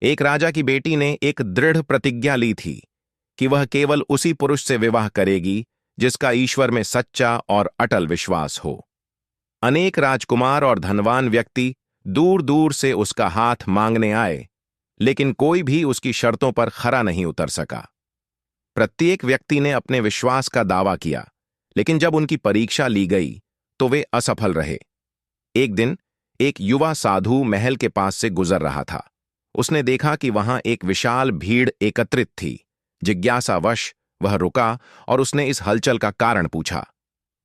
एक राजा की बेटी ने एक दृढ़ प्रतिज्ञा ली थी कि वह केवल उसी पुरुष से विवाह करेगी जिसका ईश्वर में सच्चा और अटल विश्वास हो। अनेक राजकुमार और धनवान व्यक्ति दूर दूर से उसका हाथ मांगने आए, लेकिन कोई भी उसकी शर्तों पर खरा नहीं उतर सका। प्रत्येक व्यक्ति ने अपने विश्वास का दावा किया, लेकिन जब उनकी परीक्षा ली गई तो वे असफल रहे। एक दिन एक युवा साधु महल के पास से गुजर रहा था। उसने देखा कि वहां एक विशाल भीड़ एकत्रित थी। जिज्ञासावश वह रुका और उसने इस हलचल का कारण पूछा।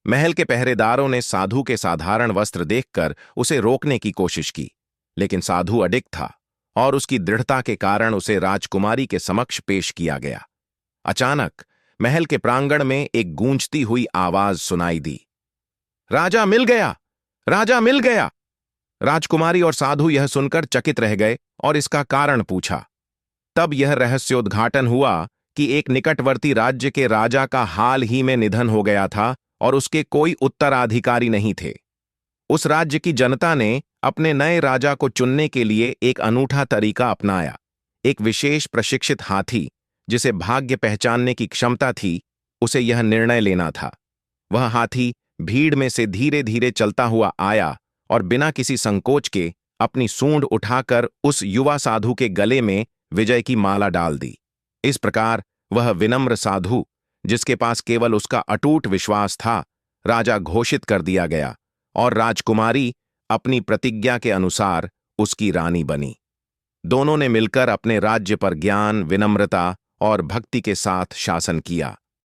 महल के पहरेदारों ने साधु के साधारण वस्त्र देखकर उसे रोकने की कोशिश की, लेकिन साधु अडिग था और उसकी दृढ़ता के कारण उसे राजकुमारी के समक्ष पेश किया गया। अचानक महल के प्रांगण में एक गूंजती हुई आवाज सुनाई दी, राजा मिल गया! राजा मिल गया! राजकुमारी और साधु यह सुनकर चकित रह गए और इसका कारण पूछा। तब यह रहस्योद्घाटन हुआ कि एक निकटवर्ती राज्य के राजा का हाल ही में निधन हो गया था और उसके कोई उत्तराधिकारी नहीं थे। उस राज्य की जनता ने अपने नए राजा को चुनने के लिए एक अनूठा तरीका अपनाया। एक विशेष प्रशिक्षित हाथी जिसे भाग्य पहचानने की क्षमता थी, उसे यह निर्णय लेना था। वह हाथी भीड़ में से धीरे धीरे चलता हुआ आया और बिना किसी संकोच के अपनी सूंड उठाकर उस युवा साधु के गले में विजय की माला डाल दी। इस प्रकार वह विनम्र साधु, जिसके पास केवल उसका अटूट विश्वास था, राजा घोषित कर दिया गया और राजकुमारी अपनी प्रतिज्ञा के अनुसार उसकी रानी बनी। दोनों ने मिलकर अपने राज्य पर ज्ञान, विनम्रता और भक्ति के साथ शासन किया।